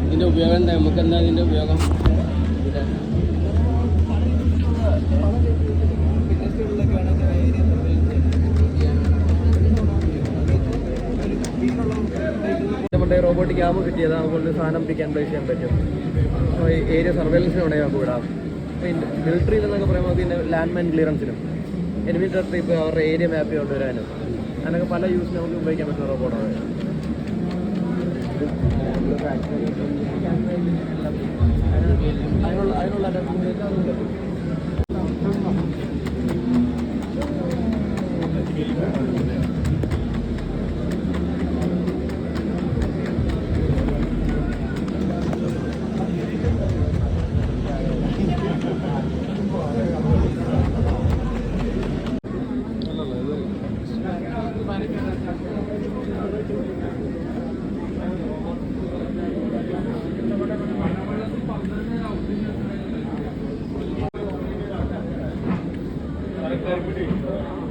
ഇതിൻ്റെ ഉപയോഗം എന്താ? നമുക്ക് എന്താ ഇതിൻ്റെ ഉപയോഗം? നമ്മുടെ റോബോട്ടിക് ക്യാമ് കിട്ടിയത് നമുക്ക് സാധനം പിക്കാൻ ചെയ്യാൻ പറ്റും. ഏരിയ സർവൈലൻസിന് വേണമെങ്കിൽ നമുക്ക് വിടാം. മിലിറ്ററിയിൽ എന്നൊക്കെ പറയുമ്പോൾ പിന്നെ ലാൻഡ് മൈൻ ക്ലിയറൻസിനും എനിമി ട്രിപ്പ് അവരുടെ ഏരിയ മാപ്പ് കൊണ്ടുവരാനും അങ്ങനെയൊക്കെ പല യൂസിന് നമുക്ക് ഉപയോഗിക്കാൻ പറ്റുന്ന റോബോട്ടാണ്. അതിനുള്ള Gracias.